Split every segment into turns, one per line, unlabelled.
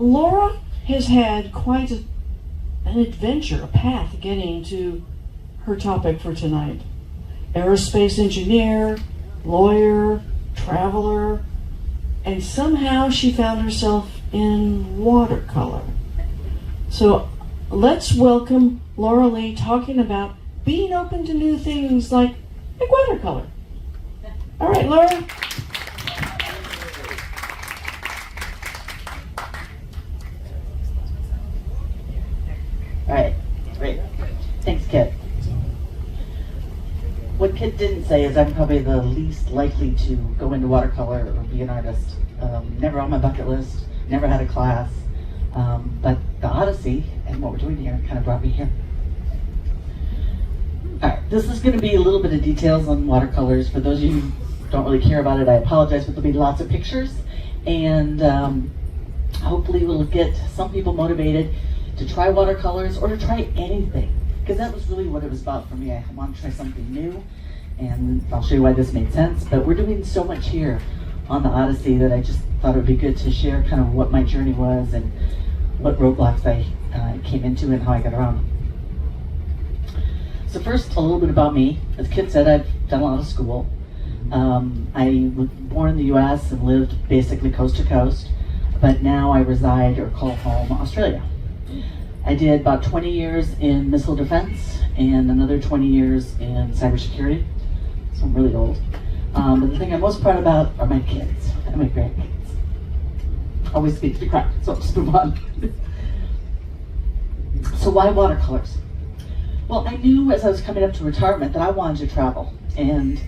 Laura has had quite an adventure, a path getting to her topic for tonight. Aerospace engineer, lawyer, traveler, and somehow she found herself in watercolor. So let's welcome Laura Lee talking about being open to new things like watercolor. All right, Laura.
All right, great. Thanks, Kit. What Kit didn't say is I'm probably the least likely to go into watercolor or be an artist. Never on my bucket list, never had a class, but the Odyssey and what we're doing here kind of brought me here. All right, this is going to be a little bit of details on watercolors. For those of you who don't really care about it, I apologize, but there'll be lots of pictures, and hopefully we'll get some people motivated to try watercolors or to try anything, because that was really what it was about for me. I wanted to try something new, and I'll show you why this made sense. But we're doing so much here on the Odyssey that I just thought it would be good to share kind of what my journey was and what roadblocks I came into and how I got around. So first, a little bit about me. As Kit said, I've done a lot of school. I was born in the US and lived basically coast to coast, but now I reside or call home Australia. I did about 20 years in missile defense and another 20 years in cybersecurity, so I'm really old. But the thing I'm most proud about are my kids and my grandkids. Always speak to the crowd, so I'll just move on. So why watercolors? Well, I knew as I was coming up to retirement that I wanted to travel, and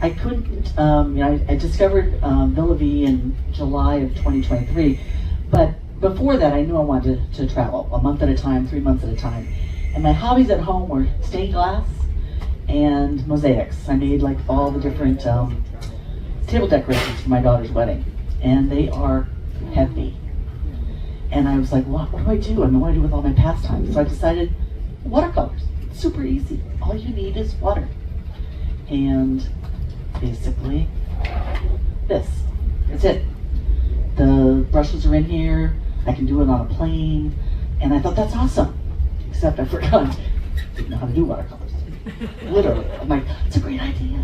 I couldn't, I discovered Villa Vie in July of 2023, but before that I knew I wanted to travel a month at a time, 3 months at a time. And my hobbies at home were stained glass and mosaics. I made like all the different table decorations for my daughter's wedding, and they are heavy. And I was like, what do I do? I mean, what do I do with all my pastimes? So I decided watercolors. It's super easy. All you need is water. And basically this. That's it. The brushes are in here. I can do it on a plane. And I thought, that's awesome. Except I forgot. Didn't know how to do watercolors. Literally. I'm like, it's a great idea.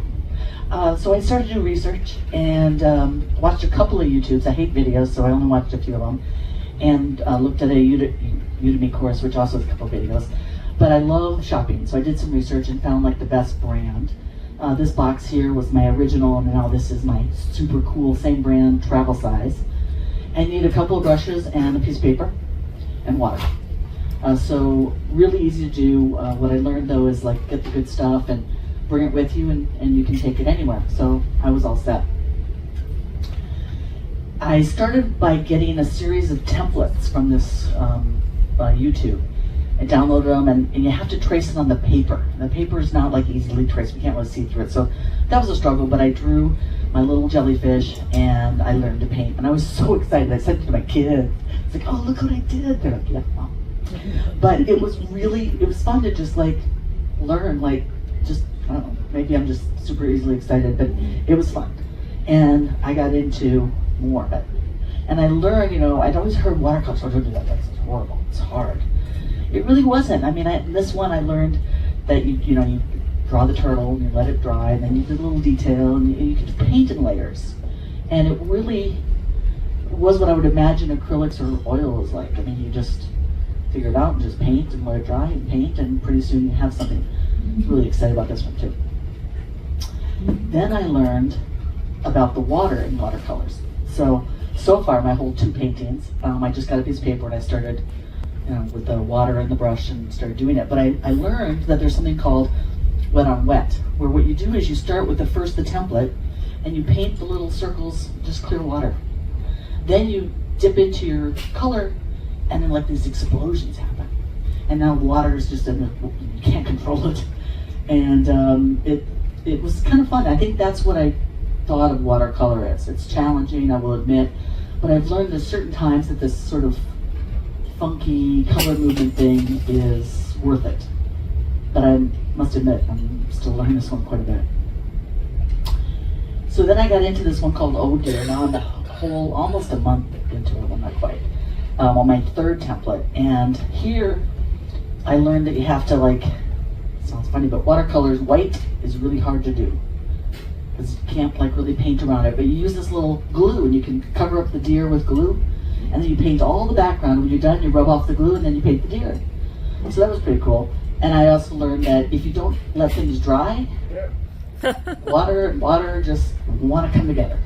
So I started to do research and watched a couple of YouTubes. I hate videos, so I only watched a few of them. And looked at a Udemy course, which also has a couple of videos. But I love shopping, so I did some research and found like the best brand. This box here was my original, and now this is my super cool, same brand, travel size. And you need a couple of brushes and a piece of paper and water. So really easy to do. What I learned though is like get the good stuff and bring it with you, and you can take it anywhere. So I was all set. I started by getting a series of templates from this YouTube. I downloaded them, and you have to trace it on the paper. The paper is not like easily traced. We can't really see through it. So that was a struggle, but I drew my little jellyfish and I learned to paint. And I was so excited. I sent it to my kids. It's like, oh, look what I did. They're like, yeah, Mom. But it was fun to just like learn, like just, I don't know, maybe I'm just super easily excited, but it was fun. And I got into more of it. And I learned, I'd always heard watercolors, so I don't do that. That's horrible. It's hard. It really wasn't. I mean, this one I learned that you draw the turtle and you let it dry, and then you do a little detail, and you can paint in layers. And it really was what I would imagine acrylics or oil is like. I mean, you just figure it out and just paint and let it dry and paint, and pretty soon you have something. Really excited about this one too. Then I learned about the water in watercolors. So far my whole 2 paintings, I just got a piece of paper and I started with the water and the brush and started doing it. But I learned that there's something called wet on wet, where what you do is you start with the template and you paint the little circles, just clear water. Then you dip into your color, and then like these explosions happen. And now water is just you can't control it. And it was kind of fun. I think that's what I thought of watercolor as. It's challenging, I will admit, but I've learned at certain times that this sort of funky color movement thing is worth it. But I must admit, I'm still learning this one quite a bit. So then I got into this one called Ode Dear. Now I'm almost a month into it, well, not quite. on my third template. And here I learned that you have to, like, sounds funny, but watercolors, white is really hard to do because you can't like really paint around it, but you use this little glue and you can cover up the deer with glue, and then you paint all the background. When you're done, you rub off the glue and then you paint the deer. So that was pretty cool. And I also learned that if you don't let things dry, water just want to come together.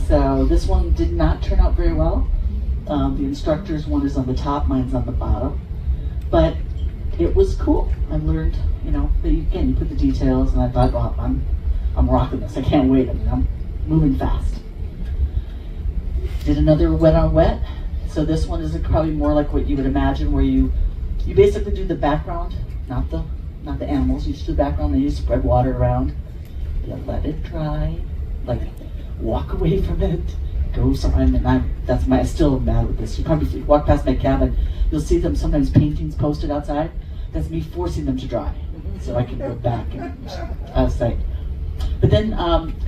So this one did not turn out very well. The instructor's one is on the top, mine's on the bottom, but it was cool. I learned, you know, that you put the details, and I thought, well, I'm rocking this. I can't wait. I mean, I'm moving fast. Did another wet on wet. So this one is probably more like what you would imagine, where you basically do the background, not the animals. You just do the background, then you spread water around. You let it dry, like walk away from it, go somewhere. And I still am bad with this. You probably, if you walk past my cabin, you'll see them sometimes paintings posted outside. That's me forcing them to dry, so I can go back and out of sight. But then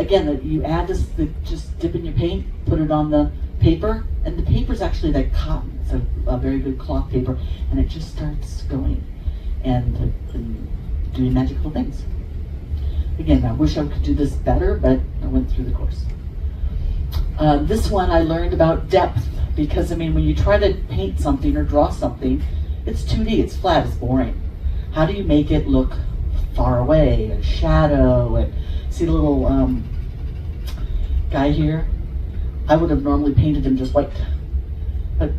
again, you add this, just dip in your paint, put it on the paper, and the paper is actually like cotton. It's a very good cloth paper, and it just starts going and doing magical things. Again, I wish I could do this better, but I went through the course. This one I learned about depth, because I mean, when you try to paint something or draw something, it's 2D, it's flat, it's boring. How do you make it look far away, a shadow, and see the little guy here? I would have normally painted him just white. But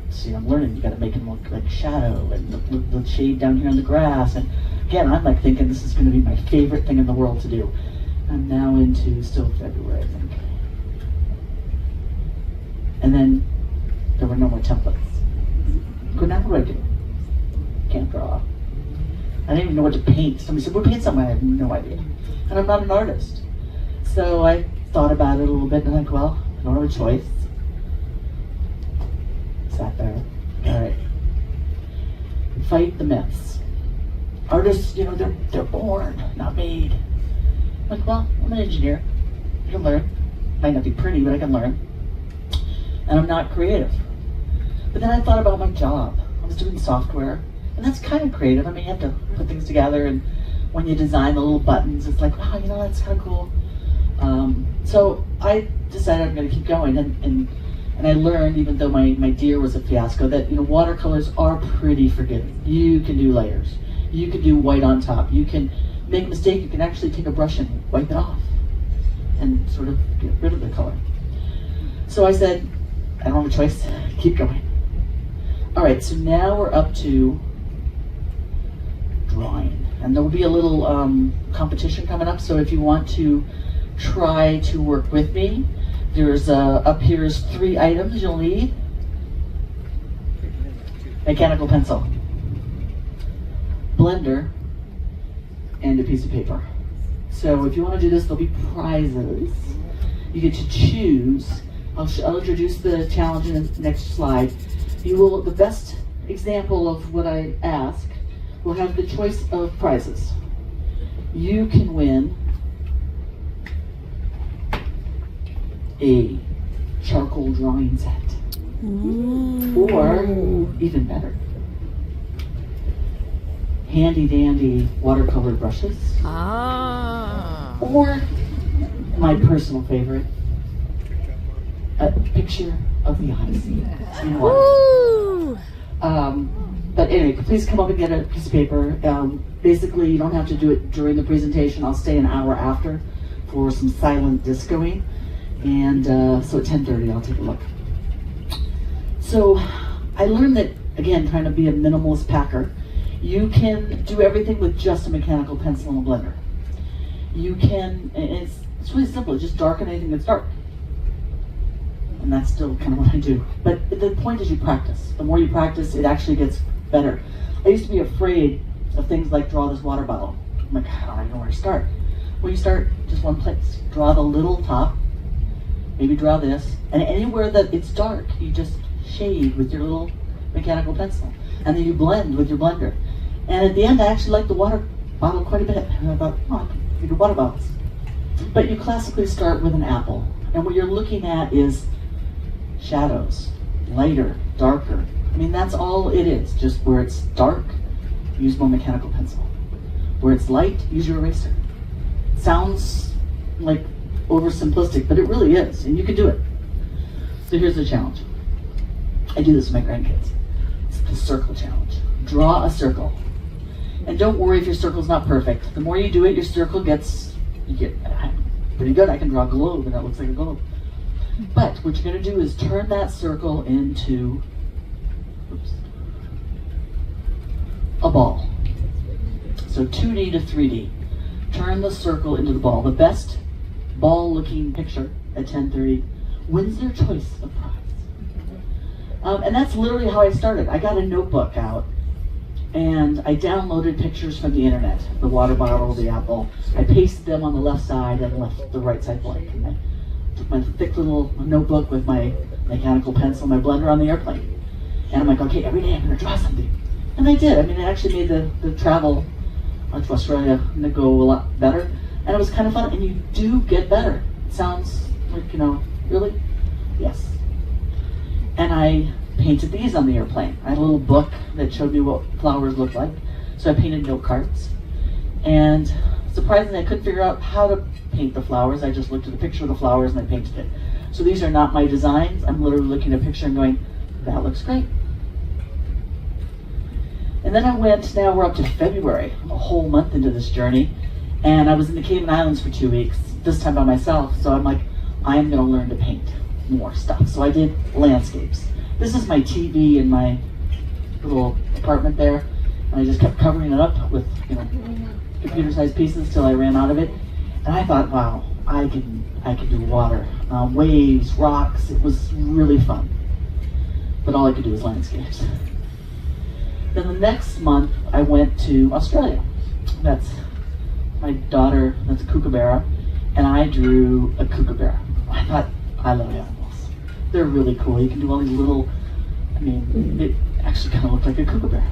see, I'm learning, you gotta make him look like shadow, and the shade down here on the grass. And again, I'm like thinking this is gonna be my favorite thing in the world to do. I'm now into still February, I think. And then there were no more templates. Good, now what do I do? Can't draw. I didn't even know what to paint. Somebody said, we'll paint something. I have no idea. And I'm not an artist. So I thought about it a little bit, and I'm like, well, I don't have a choice. Sat there. All right. Fight the myths. Artists, you know, they're born, not made. I'm like, well, I'm an engineer. I can learn. Might not be pretty, but I can learn. And I'm not creative. But then I thought about my job. I was doing software, and that's kind of creative. I mean, you have to put things together, and when you design the little buttons, it's like, wow, you know, that's kind of cool. So I decided I'm going to keep going, and I learned, even though my deer was a fiasco, that, you know, watercolors are pretty forgiving. You can do layers. You can do white on top. You can make a mistake. You can actually take a brush and wipe it off and sort of get rid of the color. So I said, I don't have a choice. Keep going. All right, so now we're up to drawing, and there will be a little competition coming up. So if you want to try to work with me, there's up here is 3 items you'll need. Mechanical pencil, blender, and a piece of paper. So if you want to do this, there'll be prizes. You get to choose. I'll introduce the challenge in the next slide. You will, the best example of what I ask will have the choice of prizes. You can win a charcoal drawing set. Or, even better, handy dandy watercolor brushes. Or, my personal favorite, a picture of the Odyssey. But anyway, please come up and get a piece of paper. Basically, you don't have to do it during the presentation. I'll stay an hour after for some silent discoing. And so at 10:30, I'll take a look. So I learned that, again, trying to be a minimalist packer, you can do everything with just a mechanical pencil and a blender. You can, and it's really simple, just darken anything that's dark. And that's still kind of what I do. But the point is you practice. The more you practice, it actually gets better. I used to be afraid of things like draw this water bottle. I'm like, I don't know where to start. Well, you start just one place. Draw the little top, maybe draw this, and anywhere that it's dark, you just shade with your little mechanical pencil. And then you blend with your blender. And at the end, I actually like the water bottle quite a bit. And I thought, oh, I can do water bottles. But you classically start with an apple. And what you're looking at is shadows. lighter, darker. I mean, that's all it is. Just where it's dark, use more mechanical pencil. Where it's light, use your eraser. Sounds like oversimplistic, but it really is, and you can do it. So here's the challenge. I do this with my grandkids. It's the circle challenge. Draw a circle. And don't worry if your circle's not perfect. The more you do it, your circle you get pretty good. I can draw a globe, and that looks like a globe. But what you're going to do is turn that circle into a ball. So 2D to 3D. Turn the circle into the ball. The best ball-looking picture at 10:30 wins their choice of prize. And that's literally how I started. I got a notebook out, and I downloaded pictures from the internet. The water bottle, the apple. I pasted them on the left side and left the right side blank. And I took my thick little notebook with my mechanical pencil, my blender on the airplane. And I'm like, okay, every day I'm going to draw something. And I did. I mean, it actually made the travel to Australia go a lot better. And it was kind of fun. And you do get better. It sounds like, really? Yes. And I painted these on the airplane. I had a little book that showed me what flowers looked like. So I painted note cards. And surprisingly, I couldn't figure out how to paint the flowers. I just looked at the picture of the flowers and I painted it. So these are not my designs. I'm literally looking at a picture and going, that looks great. And then now we're up to February, a whole month into this journey. And I was in the Cayman Islands for 2 weeks, this time by myself. So I'm like, I'm going to learn to paint more stuff. So I did landscapes. This is my TV in my little apartment there. And I just kept covering it up with, computer-sized pieces till I ran out of it. And I thought, wow, I could do water, waves, rocks. It was really fun. But all I could do was landscapes. Then the next month, I went to Australia. That's my daughter, that's a kookaburra, and I drew a kookaburra. I thought, I love animals. They're really cool. You can do all these little, it actually kind of looked like a kookaburra.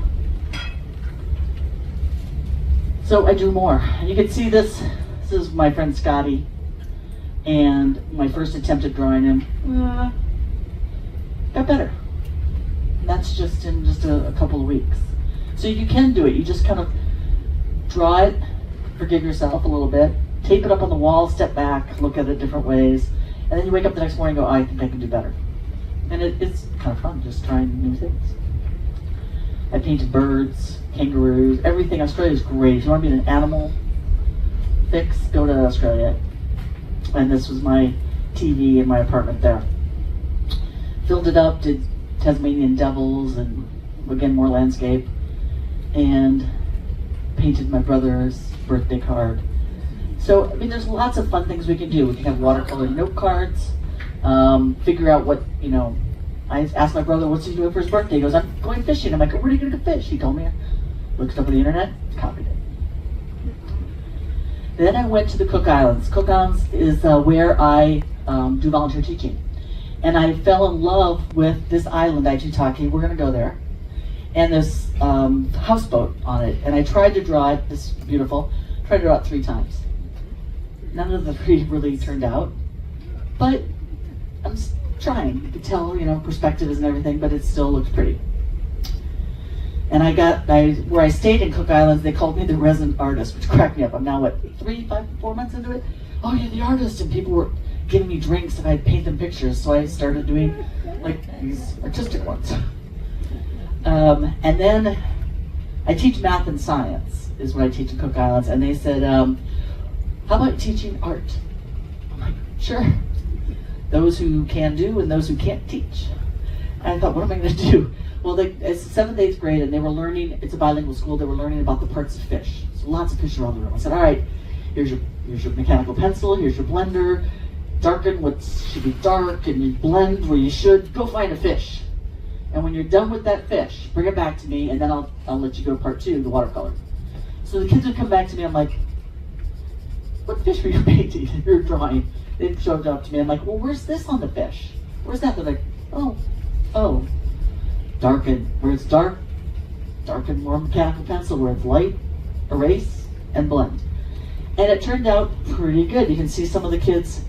So I drew more. You can see this is my friend Scotty, and my first attempt at drawing him got better. That's just in a couple of weeks. So you can do it. You just kind of draw it, forgive yourself a little bit, tape it up on the wall, step back, look at it different ways, and then you wake up the next morning and go, I think I can do better. And it's kind of fun, just trying new things. I painted birds, kangaroos, everything. Australia's great. If you want to be an animal fix, go to Australia. And this was my TV in my apartment there. Filled it up, did Tasmanian devils, and again more landscape, and painted my brother's birthday card. So there's lots of fun things we can do. We can have watercolor note cards, figure out what, I asked my brother, what's he doing for his birthday? He goes, I'm going fishing. I'm like, where are you going to go fish? He told me. Looked it up on the internet, copied it. Then I went to the Cook Islands. Cook Islands is where I do volunteer teaching. And I fell in love with this island, Aitutaki. We're going to go there. And this houseboat on it. And I tried to draw it, this beautiful, tried to draw it 3 times. None of the 3 really turned out. But I'm trying. You can tell, perspectives and everything, but it still looks pretty. And where I stayed in Cook Islands, they called me the resident artist, which cracked me up. I'm now, 4 months into it? Oh, you're the artist. And people were giving me drinks and I'd paint them pictures. So I started doing these artistic ones. And then I teach math and science is what I teach in Cook Islands. And they said, how about teaching art? I'm like, sure. Those who can do and those who can't teach. And I thought, what am I going to do? Well, it's 7th, 8th grade, and they were learning, it's a bilingual school, they were learning about the parts of fish. So lots of fish around the room. I said, all right, here's your mechanical pencil, here's your blender, darken what should be dark, and you blend where you should. Go find a fish. And when you're done with that fish, bring it back to me, and then I'll let you go to part 2, the watercolor. So the kids would come back to me, I'm like, what fish were you painting? You're drawing. They'd show it up to me, I'm like, well, where's this on the fish? Where's that? They're like, oh. Darken. Where it's dark, darken more mechanical pencil. Where it's light, erase, and blend. And it turned out pretty good. You can see some of the kids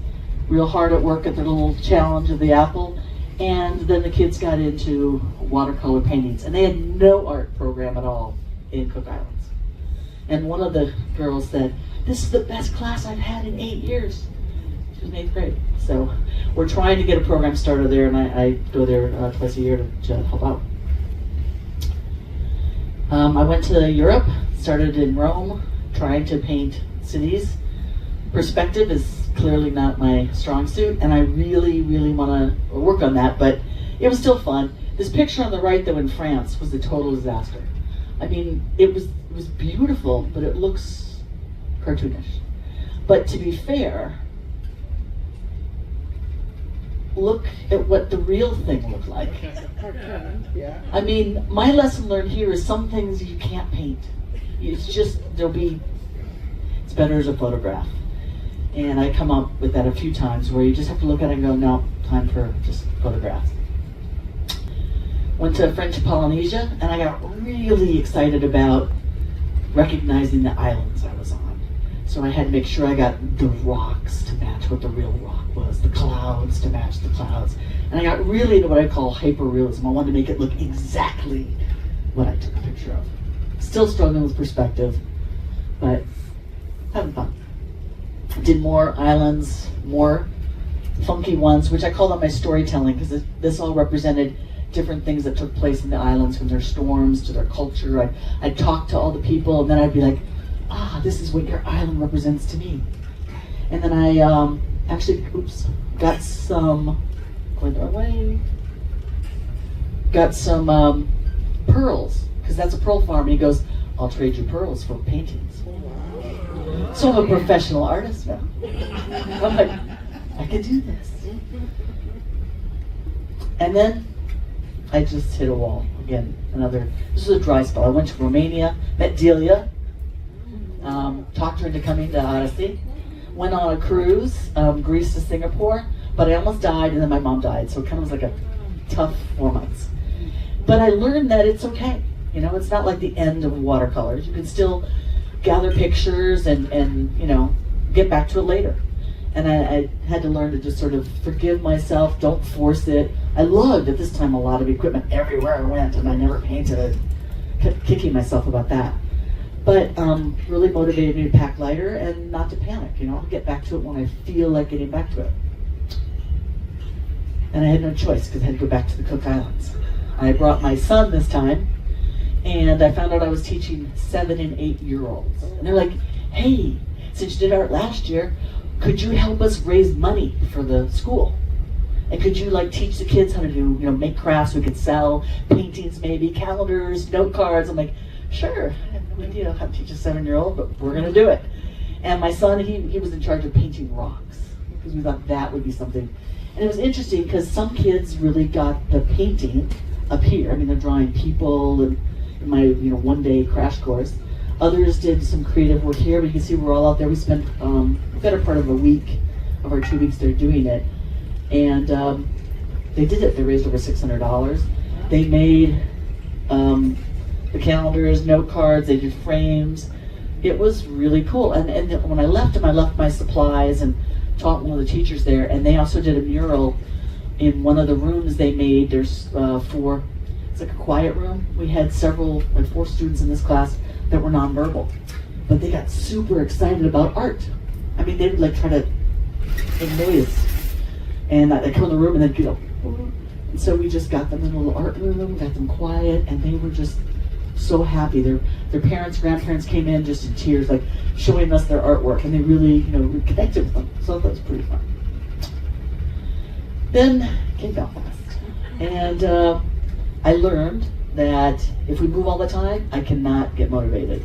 real hard at work at their little challenge of the apple. And then the kids got into watercolor paintings, and they had no art program at all in Cook Islands. And one of the girls said, "This is the best class I've had in 8 years." She was in 8th grade. So we're trying to get a program started there, and I go there twice a year to help out. I went to Europe, started in Rome, trying to paint cities. Perspective is clearly not my strong suit, and I really, really want to work on that, but it was still fun. This picture on the right, though, in France was a total disaster. I mean, it was beautiful, but it looks cartoonish. But to be fair, look at what the real thing looked like. I mean, my lesson learned here is some things you can't paint. It's just, it's better as a photograph. And I come up with that a few times where you just have to look at it and go, no, time for just photographs. Went to French Polynesia, and I got really excited about recognizing the islands I was on. So I had to make sure I got the rocks to match what the real rock was, the clouds to match the clouds. And I got really into what I call hyper-realism. I wanted to make it look exactly what I took a picture of. Still struggling with perspective, but having fun. Did more islands, more funky ones, which I call them my storytelling, because this all represented different things that took place in the islands, from their storms to their culture. I'd talk to all the people, and then I'd be like, this is what your island represents to me. And then I actually, got some, going the wrong way, got some pearls, because that's a pearl farm, and he goes, "I'll trade you pearls for paintings." So I'm a professional artist now. I'm like, I can do this. And then I just hit a wall again. This was a dry spell. I went to Romania, met Delia, talked her into coming to Odyssey, went on a cruise, Greece to Singapore, but I almost died, and then my mom died, so it kind of was like a tough 4 months. But I learned that it's okay. You know, it's not like the end of watercolors. You can still gather pictures and get back to it later. And I had to learn to just sort of forgive myself, don't force it. I loved at this time a lot of equipment everywhere I went, and I never painted. Kept kicking myself about that. But really motivated me to pack lighter and not to panic. I'll get back to it when I feel like getting back to it. And I had no choice, because I had to go back to the Cook Islands. I brought my son this time, and I found out I was teaching 7 and 8-year-olds. And they're like, "Hey, since you did art last year, could you help us raise money for the school? And could you teach the kids how to do, make crafts we could sell, paintings maybe, calendars, note cards?" I'm like, "Sure, I have no idea how to teach a 7-year-old, but we're gonna do it." And my son, he was in charge of painting rocks, because we thought that would be something. And it was interesting, because some kids really got the painting up here. I mean, they're drawing people and in my one-day crash course. Others did some creative work here, but you can see we're all out there. We spent the better part of a week of our 2 weeks there doing it, and they did it. They raised over $600. They made the calendars, note cards, they did frames. It was really cool. And when I left them, I left my supplies and taught one of the teachers there, and they also did a mural in one of the rooms they made. There's it's like a quiet room. We had 4 students in this class that were nonverbal, but they got super excited about art. I mean, they would try to make noise, and they'd come in the room and they'd go, and so we just got them in a little art room, got them quiet, and they were just so happy. Their parents, grandparents came in just in tears, showing us their artwork, and they really, connected with them. So that was pretty fun. Then came Belfast, and I learned that if we move all the time, I cannot get motivated.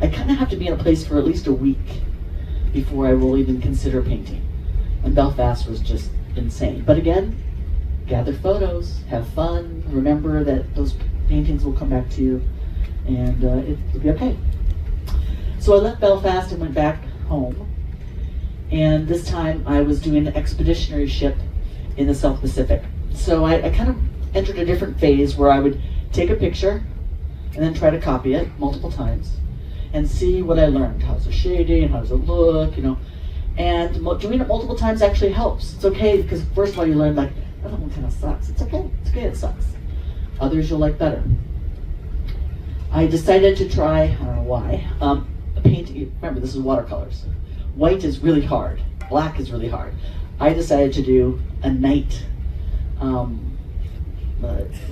I kind of have to be in a place for at least a week before I will even consider painting. And Belfast was just insane. But again, gather photos, have fun, remember that those paintings will come back to you, and it'll be okay. So I left Belfast and went back home, and this time I was doing an expeditionary ship in the South Pacific. So I kind of entered a different phase where I would take a picture and then try to copy it multiple times and see what I learned. How's the shading, how does it look, and doing it multiple times actually helps. It's okay, because first of all you learn that one kind of sucks. It's okay. It's okay. It sucks. Others you'll like better. I decided to try, I don't know why, paint. Remember, this is watercolors. White is really hard. Black is really hard. I decided to do a night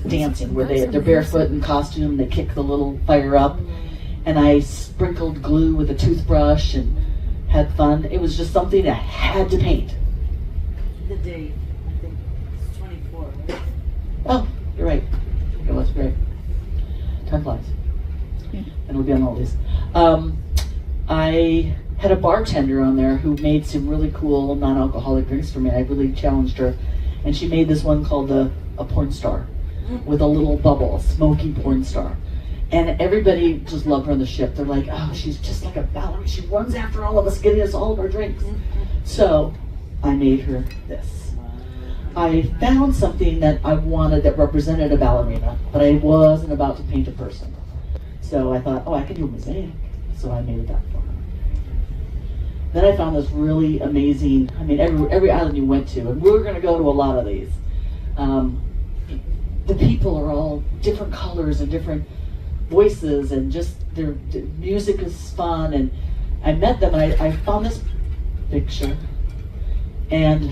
dancing where they're barefoot in costume. They kick the little fire up, and I sprinkled glue with a toothbrush and had fun. It was just something I had to paint.
The date, I think it's 24. Right?
Oh, you're right. It was great. Time flies. And it'll be on all these. I had a bartender on there who made some really cool non-alcoholic drinks for me. I really challenged her, and she made this one called a porn star with a little bubble, a smoky porn star. And everybody just loved her on the ship. They're like, oh, she's just like a ballerina. She runs after all of us, getting us all of our drinks. So I made her this. I found something that I wanted that represented a ballerina, but I wasn't about to paint a person. So I thought, oh, I could do a mosaic. So I made that for her. Then I found this really amazing, I mean, every island you went to, and we were going to go to a lot of these. The people are all different colors and different voices, and just their music is fun. And I met them, and I found this picture, and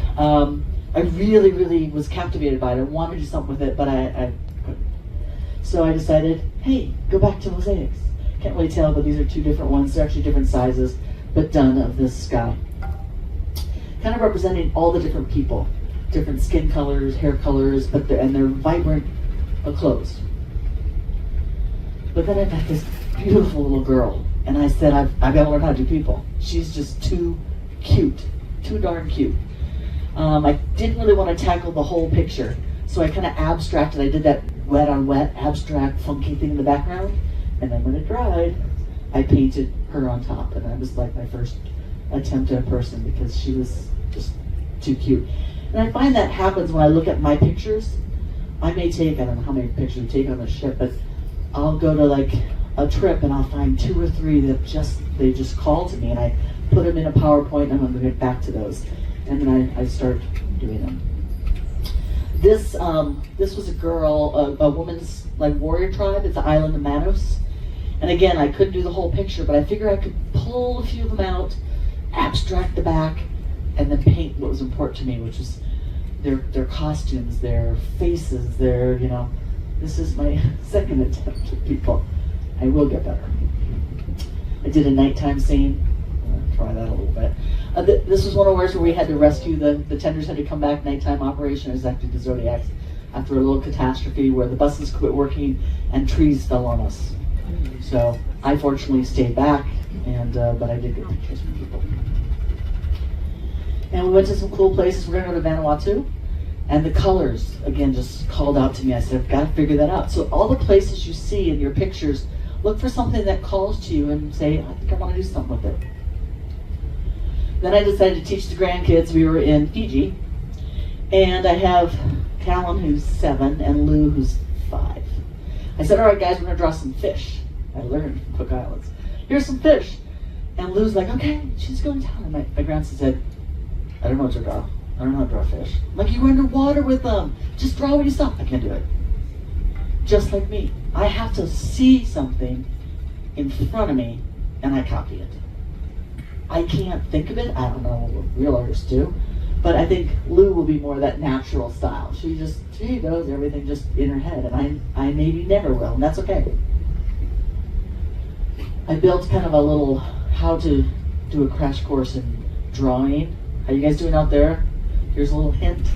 I really, really was captivated by it. I wanted to do something with it, but I couldn't. So I decided, hey, go back to mosaics. Can't really tell, but these are two different ones. They're actually different sizes, but done of this sky. Kind of representing all the different people, different skin colors, hair colors, but they're vibrant clothes. But then I met this beautiful little girl, and I said, I've got to learn how to do people. She's just too cute, too darn cute. I didn't really want to tackle the whole picture, so I kind of abstracted. I did that wet on wet, abstract, funky thing in the background, and then when it dried, I painted her on top, and that was like my first attempt at a person because she was just too cute. And I find that happens when I look at my pictures. I may take, I don't know how many pictures we take on the ship, but I'll go to like a trip and I'll find 2 or 3 that they just call to me, and I put them in a PowerPoint, and I'm going to get back to those. And then I start doing them. This was a girl, a woman's like warrior tribe. It's the island of Manos. And again, I couldn't do the whole picture, but I figured I could pull a few of them out, abstract the back, and then paint what was important to me, which was their costumes, their faces, this is my second attempt at people. I will get better. I did a nighttime scene. I'm gonna try that a little bit. This was one of ours where we had to rescue the tenders had to come back, nighttime operation. It was actually the Zodiacs after a little catastrophe where the buses quit working and trees fell on us. So I fortunately stayed back, but I did get pictures from people. And we went to some cool places. We're going to go to Vanuatu. And the colors, again, just called out to me. I said, I've got to figure that out. So all the places you see in your pictures, look for something that calls to you and say, I think I want to do something with it. Then I decided to teach the grandkids. We were in Fiji. And I have Callan, who's 7, and Lou, who's 5. I said, all right, guys, we're going to draw some fish. I learned from Cook Islands. Here's some fish. And Lou's like, okay, she's going down. And my grandson said, I don't know what to draw. I don't know how to draw fish. I'm like, you were underwater with them. Just draw what you saw. I can't do it. Just like me. I have to see something in front of me, and I copy it. I can't think of it. I don't know what real artists do. But I think Lou will be more that natural style. She does everything just in her head, and I maybe never will, and that's okay. I built kind of a little how to do a crash course in drawing. How you guys doing out there? Here's a little hint.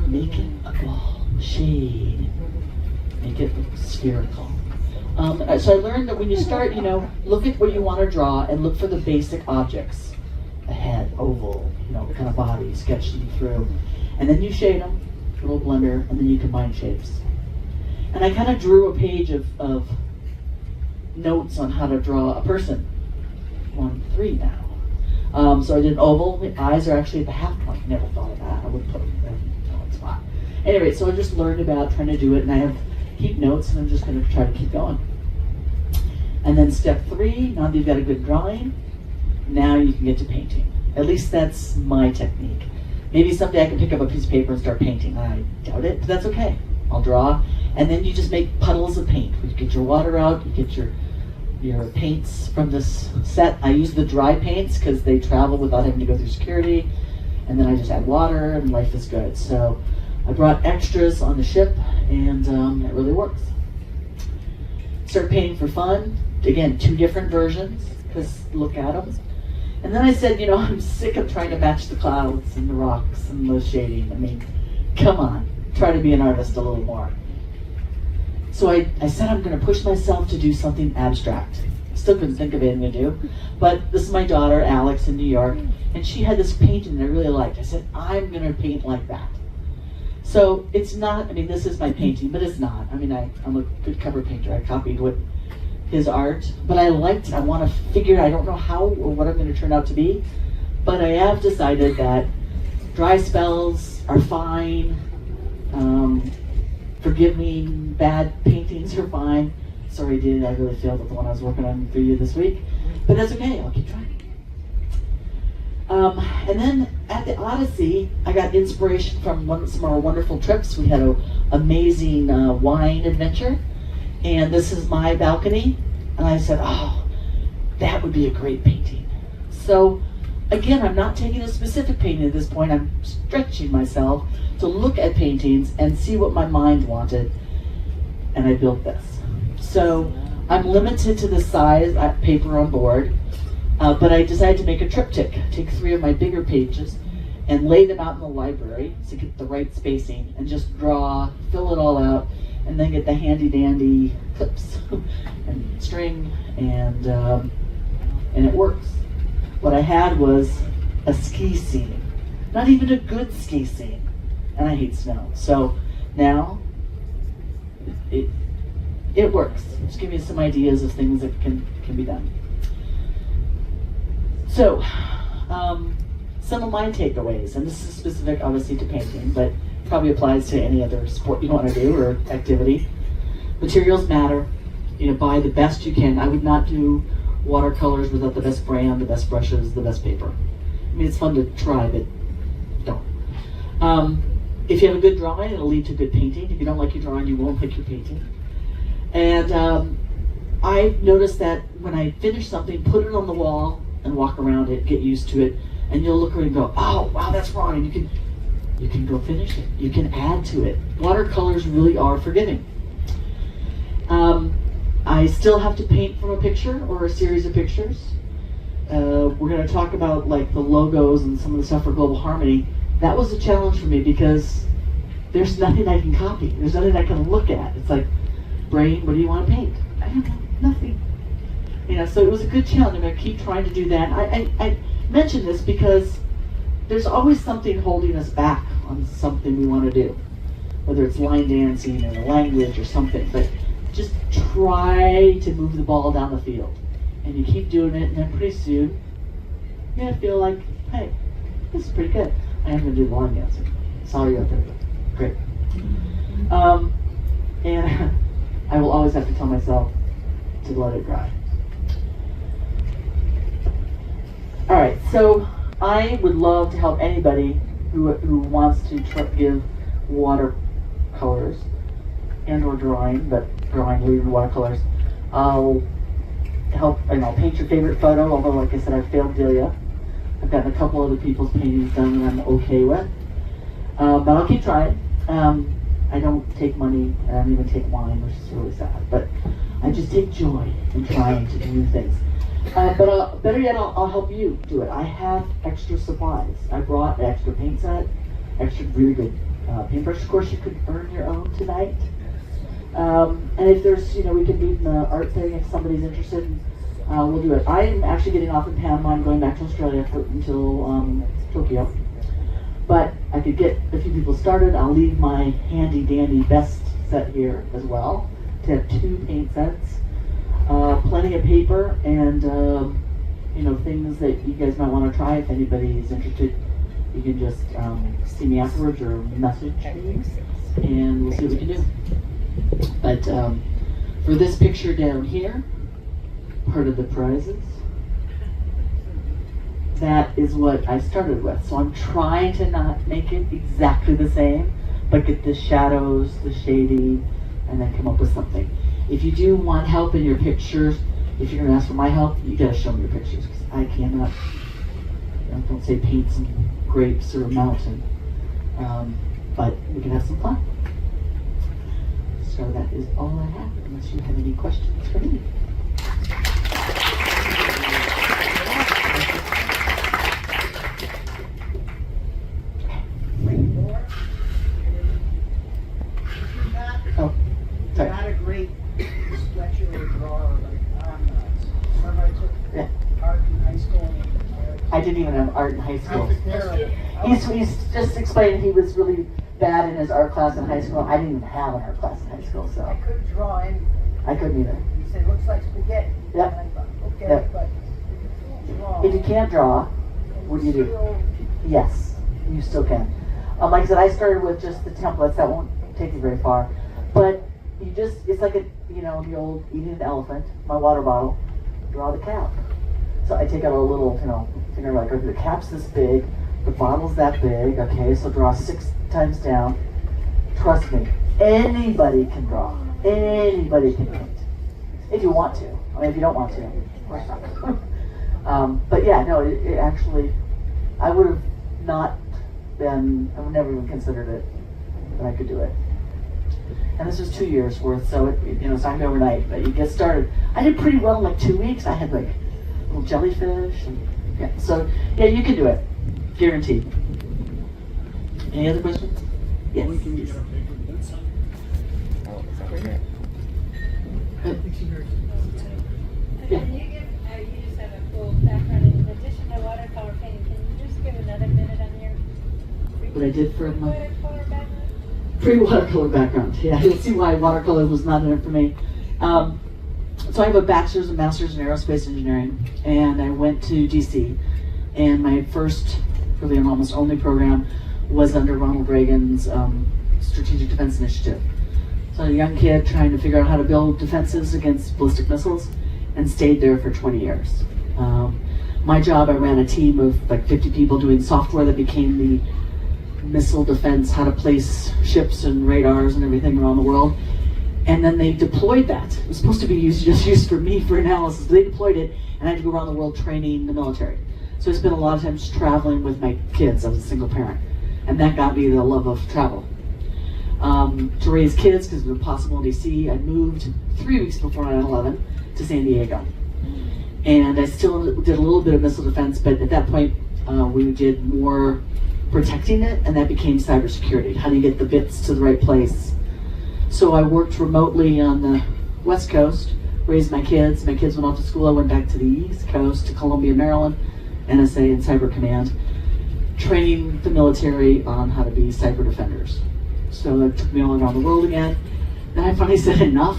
Make it a ball shade. Make it spherical. So I learned that when you start, look at what you want to draw and look for the basic objects. A head, oval, kind of body, sketch them through. And then you shade them, a little blender, and then you combine shapes. And I kind of drew a page of notes on how to draw a person. 1, 3 now. So I did an oval. The eyes are actually at the half point. Never thought of that. I would put them in one spot. Anyway, so I just learned about trying to do it, and I keep notes, and I'm just going to try to keep going. And then step 3, now that you've got a good drawing, now you can get to painting. At least that's my technique. Maybe someday I can pick up a piece of paper and start painting. I doubt it, but that's okay. I'll draw, and then you just make puddles of paint. You get your water out, you get your paints from this set. I use the dry paints because they travel without having to go through security, and then I just add water, and life is good. So I brought extras on the ship, and it really works. Start painting for fun. Again, 2 different versions, because look at them. And then I said, I'm sick of trying to match the clouds and the rocks and the shading. I mean, come on, try to be an artist a little more. So I said I'm going to push myself to do something abstract. Still couldn't think of anything to do. But this is my daughter, Alex, in New York, and she had this painting that I really liked. I said, I'm going to paint like that. So it's not, this is my painting, but it's not. I'm a good cover painter. I copied his art, but I liked it. I want to figure, I don't know how or what I'm going to turn out to be, but I have decided that dry spells are fine. Forgive me, bad paintings are fine. Sorry, I really failed at the one I was working on for you this week, but that's okay, I'll keep trying. And then at the Odyssey, I got inspiration from some of our wonderful trips. We had an amazing wine adventure, and this is my balcony, and I said, oh, that would be a great painting. So again, I'm not taking a specific painting at this point. I'm stretching myself to look at paintings and see what my mind wanted, and I built this. So I'm limited to the size paper on board, but I decided to make a triptych, take 3 of my bigger pages and lay them out in the library to get the right spacing, and just draw, fill it all out, and then get the handy dandy clips and string, and it works. What I had was a ski scene, not even a good ski scene, and I hate snow. So now it works. Just give you some ideas of things that can be done. So some of my takeaways, and this is specific obviously to painting, but probably applies to any other sport you want to do or activity. Materials matter. Buy the best you can. I would not do watercolors without the best brand, the best brushes, the best paper. It's fun to try, but don't. If you have a good drawing, it'll lead to good painting. If you don't like your drawing, you won't like your painting. And I've noticed that when I finish something, put it on the wall and walk around it, get used to it, and you'll look around and go, oh, wow, that's wrong. And you can go finish it. You can add to it. Watercolors really are forgiving. I still have to paint from a picture or a series of pictures. We're going to talk about like the logos and some of the stuff for Global Harmony. That was a challenge for me because there's nothing I can copy. There's nothing I can look at. It's like, brain, what do you want to paint? I don't know, nothing. So it was a good challenge. I'm going to keep trying to do that. I mention this because there's always something holding us back on something we want to do, whether it's line dancing or language or something. But just try to move the ball down the field, and you keep doing it, and then pretty soon you're gonna feel like, hey, this is pretty good. I am gonna do line dancing. Sorry, out there, great. And I will always have to tell myself to let it dry. All right, so I would love to help anybody who wants to give watercolors and or drawing, but drawing leading watercolors. I'll help, and I'll paint your favorite photo, although like I said, I've failed Delia. I've gotten a couple other people's paintings done that I'm okay with. But I'll keep trying. I don't take money, and I don't even take wine, which is really sad. But I just take joy in trying to do new things. But better yet, I'll help you do it. I have extra supplies. I brought an extra paint set, extra really good paintbrush. Of course, you could earn your own tonight. And if there's, we can meet in the art thing if somebody's interested. We'll do it. I am actually getting off in Panama. I'm going back to Australia until Tokyo. But I could get a few people started. I'll leave my handy dandy best set here as well to have 2 paint sets, plenty of paper, and things that you guys might want to try. If anybody is interested, you can just see me afterwards or message me, and we'll see what we can do. But for this picture down here, part of the prizes that is what I started with. So I'm trying to not make it exactly the same, but get the shadows, the shading, and then come up with something. If you do want help in your pictures, if you're gonna ask for my help, you gotta show me your pictures, because I cannot, don't say paint some grapes or a mountain, but we can have some fun. So that is all I have, unless you have any questions for me. Oh, sorry.
Not a great sketcher or drawer like remember I took art in high school.
I didn't even have art in high school.
He's
He's just explained he was really bad in his art class in high school. I didn't even have an art class in high school, so
I couldn't draw anything.
I couldn't either.
He said, looks like spaghetti.
Yep.
And I thought, okay,
Yep.
but
If you can't draw, what do you do? Yes, you still can. Like I said, I started with just the templates. That won't take you very far. But you just, it's like the old eating an elephant, my water bottle, draw the cap. So I take out a little, finger like, okay, the cap's this big, the bottle's that big, okay, so draw 6 times down. Trust me, anybody can draw. Anybody can paint. If you want to. I mean, if you don't want to, of course not. But yeah, no, it actually, I would have not been, I would never even considered it that I could do it. And this was 2 years worth, so it's not overnight, but you get started. I did pretty well in like 2 weeks. I had like little jellyfish, and yeah. So yeah, you can do it, guaranteed. Any other questions? Yes. Yeah.
Can you give, you just have a cool background in addition to watercolor painting, can you just give another minute on your
What I did for my
watercolor background?
pre-watercolor background. Yeah, you'll see why watercolor was not enough for me. So I have a bachelor's and master's in aerospace engineering, and I went to DC, and my first, really and almost only program was under Ronald Reagan's Strategic Defense Initiative. So a young kid trying to figure out how to build defenses against ballistic missiles, and stayed there for 20 years. My job, I ran a team of like 50 people doing software that became the missile defense, how to place ships and radars and everything around the world. And then they deployed that. It was supposed to be used for me for analysis. They deployed it, and I had to go around the world training the military. So I spent a lot of times traveling with my kids. I was a single parent, and that got me the love of travel. To raise kids, because it was impossible in DC, I moved 3 weeks before 9/11 to San Diego. And I still did a little bit of missile defense, but at that point, we did more protecting it, and that became cybersecurity. How do you get the bits to the right place? So I worked remotely on the West Coast, raised my kids. My kids went off to school. I went back to the East Coast, to Columbia, Maryland, NSA and Cyber Command, training the military on how to be cyber defenders. So that took me all around the world again. Then I finally said enough,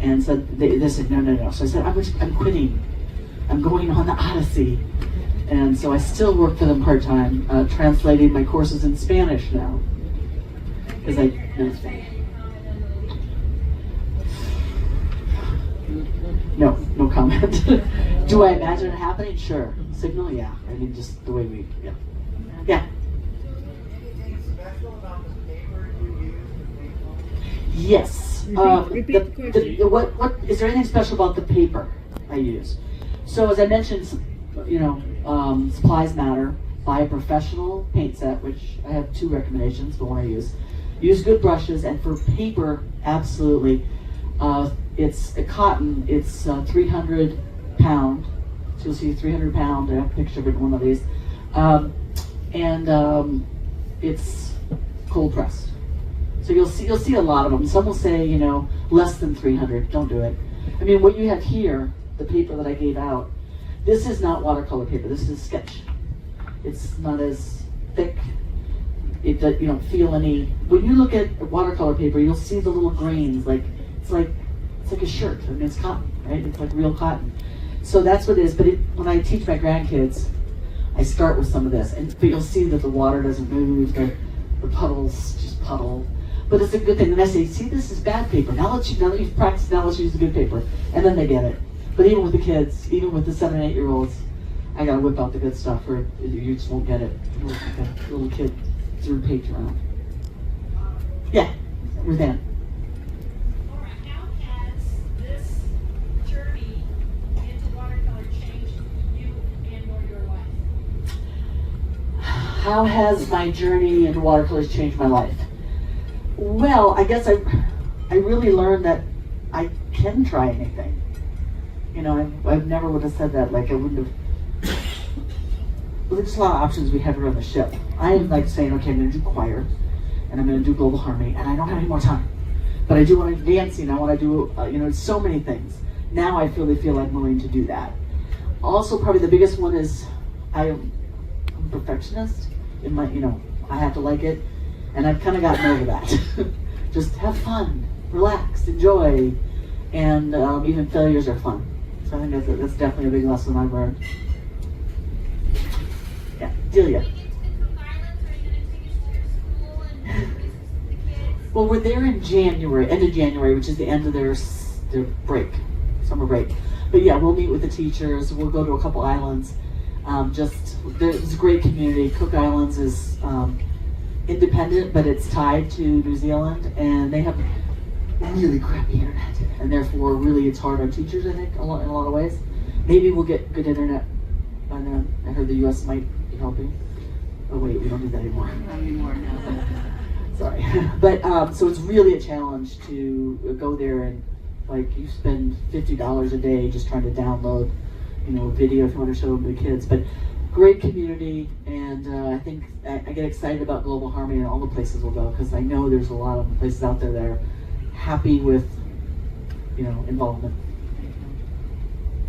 and said they said no. So I said I'm quitting. I'm going on the Odyssey. And so I still work for them part-time, translating my courses in Spanish now. Because I know Spanish. No comment. Do I imagine it happening? Sure. Signal, yeah. I mean, just the way we, yeah. Yeah.
Anything special about the paper you use to paint on?
Yes.
Repeat the question.
What is there anything special about the paper I use? So as I mentioned, supplies matter. Buy a professional paint set, which I have 2 recommendations, but one I use. Use good brushes, and for paper, absolutely. It's a cotton. It's 300 pound. So you'll see 300 pound. I have a picture of it in one of these, and it's cold pressed. So you'll see a lot of them. Some will say, less than 300. Don't do it. I mean, what you have here, the paper that I gave out, this is not watercolor paper. This is sketch. It's not as thick. You don't feel any. When you look at watercolor paper, you'll see the little grains. It's like a shirt. I mean, it's cotton, right? It's like real cotton. So that's what it is. But when I teach my grandkids, I start with some of this, but you'll see that the water doesn't move. The puddles just puddle. But it's a good thing. And I say, see, this is bad paper. Now that you've practiced, now let's use the good paper. And then they get it. But even with the kids, even with the 7 and 8 year olds, I gotta whip out the good stuff, or you just won't get it. You're like a little kid through page around. Yeah, Ruthann.
Laura, how has this journey into watercolor changed you and or your life?
How has my journey in watercolors changed my life? Well, I guess I really learned that I can try anything. You know, I never would have said that. Like, I wouldn't have. Well, there's a lot of options we have here on the ship. I am like saying, okay, I'm going to do choir, and I'm going to do global harmony, and I don't have any more time. But I do want to do dancing. I want to do, you know, so many things. Now I really feel I'm willing to do that. Also, probably the biggest one is I'm a perfectionist. In my, you know, I have to like it, and I've kind of gotten over that. Just have fun, relax, enjoy, and even failures are fun. So I think that's definitely a big lesson I've learned. Yeah, Delia.
Are you going to Cook Islands? Are you going to take us to your school and visit the kids?
Well, we're there in January, end of January, which is the end of their break, summer break. But yeah, we'll meet with the teachers. We'll go to a couple islands. There's a great community. Cook Islands is independent, but it's tied to New Zealand, and they have really crappy internet, and therefore really it's hard on teachers, I think, in a lot of ways. Maybe we'll get good internet by then. I heard the US might be helping. Oh wait, we don't do that anymore.
Not anymore now.
Sorry. But so it's really a challenge to go there, and like you spend $50 a day just trying to download, you know, a video if you want to show them to the kids. But great community, and I think I get excited about Global Harmony and all the places we'll go, because I know there's a lot of places out there that are happy with, you know, involvement.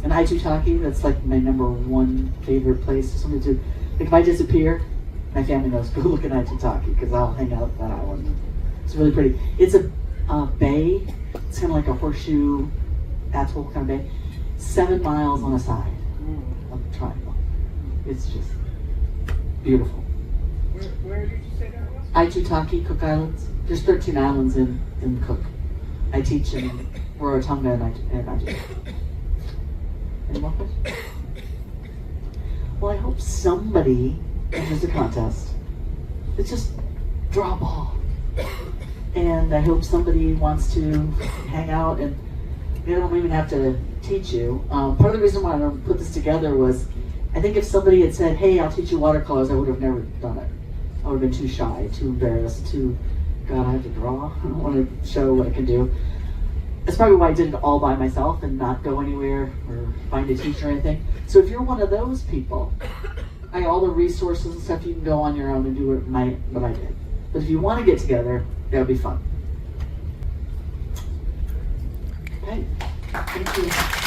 And Aitutaki, that's like my number one favorite place. Something to, like, if I disappear, my family knows, go look at Aitutaki, because I'll hang out at that island. It's really pretty. It's a bay. It's kind of like a horseshoe atoll kind of bay. 7 miles on a side of the triangle. It's just beautiful.
Where did you say that was?
Aitutaki, Cook Islands. There's 13 islands in Cook. I teach in Rarotonga and Aitutaki. Any more questions? Well, I hope somebody enters the contest. It's just draw a ball. And I hope somebody wants to hang out, and they don't even have to teach you. Part of the reason why I put this together was, I think if somebody had said, hey, I'll teach you watercolors, I would have never done it. I would have been too shy, too embarrassed, God, I have to draw. I don't want to show what I can do. That's probably why I did it all by myself and not go anywhere or find a teacher or anything. So if you're one of those people, all the resources and stuff, you can go on your own and do what I did. But if you want to get together, that'll be fun. Okay, thank you.